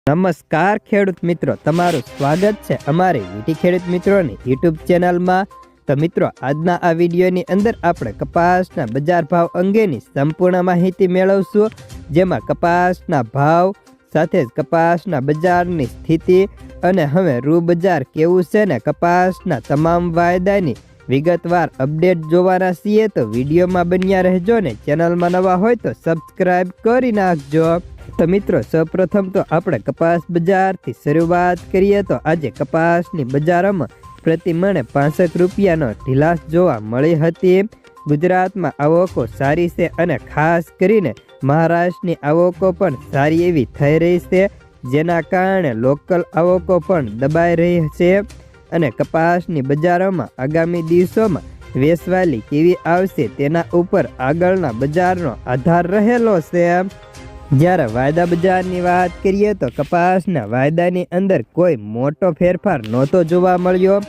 નમસ્કાર ખેડૂત મિત્રો, તમારું સ્વાગત છે અમારી વીટી ખેડૂત મિત્રોની યુટ્યુબ ચેનલમાં। તો મિત્રો, આજના આ વિડીયોની અંદર આપણે કપાસના બજાર ભાવ અંગેની સંપૂર્ણ માહિતી મેળવશું, જેમાં કપાસના ભાવ સાથે જ કપાસના બજારની સ્થિતિ અને હવે રૂ બજાર કેવું છે ને કપાસના તમામ વાયદાની વિગતવાર અપડેટ જોવાના છીએ। તો વિડીયોમાં બન્યા રહેજો ને ચેનલમાં નવા હોય તો સબસ્ક્રાઇબ કરી નાખજો। તો મિત્રો, સૌપ્રથમ તો આપણે કપાસ બજારથી શરૂઆત કરીએ તો આજે કપાસની બજારોમાં પ્રતિ મણે 65 રૂપિયાનો ઢીલાસ જોવા મળી હતી। ગુજરાતમાં આવકો સારી છે અને ખાસ કરીને મહારાષ્ટ્રની આવકો પણ સારી એવી થઈ રહી છે, જેના કારણે લોકલ આવકો પણ દબાઈ રહી છે અને કપાસની બજારોમાં આગામી દિવસોમાં વેચવાલી કેવી આવશે તેના ઉપર આગળના બજારનો આધાર રહેલો છે। જ્યારે વાયદા બજારની વાત કરીએ તો કપાસના વાયદાની અંદર કોઈ મોટો ફેરફાર નહોતો જોવા મળ્યો।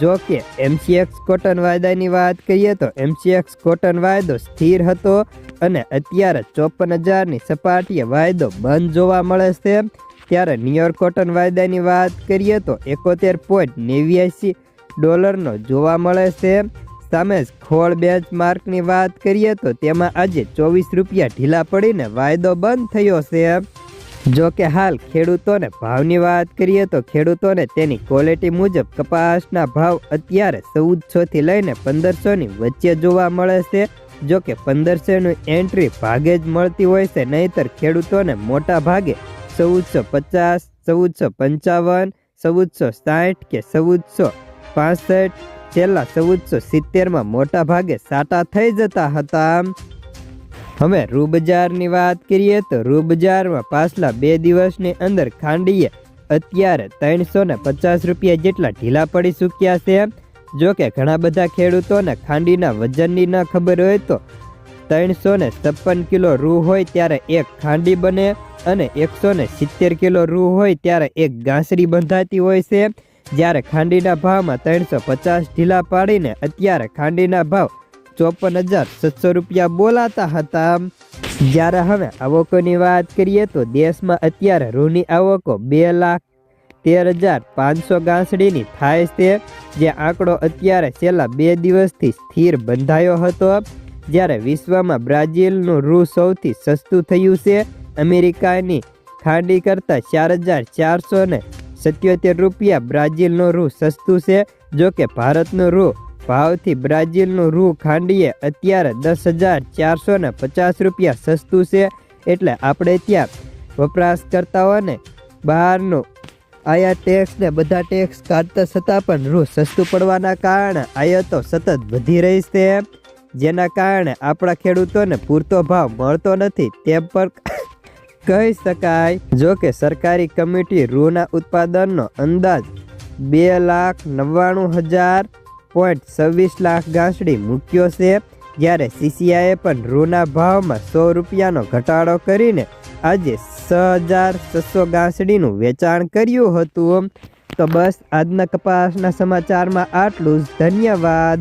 જો કે MCX કોટન વાયદાની વાત કરીએ તો MCX કોટન વાયદો સ્થિર હતો અને અત્યારે 54,000ની સપાટીએ વાયદો બંધ જોવા મળે છે। ત્યારે ન્યુયોર્ક કોટન વાયદાની વાત કરીએ તો $71.89 જોવા મળે છે। સામે જ ખોળ બેન્ચમાર્કની વાત કરીએ તો તેમાં આજે 24 રૂપિયા ઢીલા પડીને વાયદો બંધ થયો છે। જો કે હાલ ખેડૂતોને ભાવની વાત કરીએ તો ખેડૂતોને તેની ક્વોલિટી મુજબ કપાસના ભાવ અત્યારે 1400 થી લઈને 1500ની વચ્ચે જોવા મળે છે। જો કે 1500ની એન્ટ્રી ભાગે જ મળતી હોય છે, નહીતર ખેડૂતોને મોટા ભાગે 1450, 1455, 1460 કે 1465 છેલ્લા 1470માં મોટા ભાગે સાટા થઈ જતા હતા। હવે રૂ બજારની વાત કરીએ તો રૂ બજારમાં પાછલા 2 દિવસની અંદર ખાંડીએ અત્યારે 350 રૂપિયા જેટલા ઢીલા પડી ચૂક્યા છે। જો કે ઘણા બધા ખેડૂતોને ખાંડીના વજનની ન ખબર હોય તો 356 કિલો રૂ હોય ત્યારે એક ખાંડી બને અને 170 કિલો રૂ હોય ત્યારે એક ગાંસડી બંધાતી હોય છે। જ્યારે ખાંડીના ભાવમાં 350 ઢીલા પાડીને અત્યારે ખાંડીના ભાવ 54,700 રૂપિયા બોલાતા હતા। જ્યારે હવે આવકોની વાત કરીએ તો દેશમાં અત્યારે રૂની આવકો 2,13,500 ગાંસડીની થાય છે, જે આંકડો અત્યારે છેલ્લા 2 દિવસથી સ્થિર બંધાયો હતો। જ્યારે વિશ્વમાં બ્રાઝિલનું રૂ સૌથી સસ્તું થયું છે। અમેરિકાની ખાંડી કરતાં 4,477 રૂપિયા બ્રાઝિલનું રૂ સસ્તું છે। જો કે ભારતનું રૂ ભાવથી બ્રાઝિલનું રૂ ખાંડીએ અત્યારે 10,450 રૂપિયા સસ્તું છે। એટલે આપણે ત્યાં વપરાશકર્તાઓને બહારનું આયાત ટેક્સ ને બધા ટેક્સ કાઢતા છતાં પણ રૂ સસ્તું પડવાના કારણે આયાતો સતત વધી રહી છે, જેના કારણે આપણા ખેડૂતોને પૂરતો ભાવ મળતો નથી તેમ પણ કહી શકાય। જો કે સરકારી કમિટી રૂના ઉત્પાદનનો અંદાજ 2,99,000.26 લાખ ગાંસડી મૂક્યો છે। જ્યારે CCIએ પણ રૂના ભાવમાં 100 રૂપિયાનો ઘટાડો કરીને આજે 6,600 ગાંસડીનું વેચાણ કર્યું હતું। તો બસ આજના કપાસના સમાચારમાં આટલું જ। ધન્યવાદ।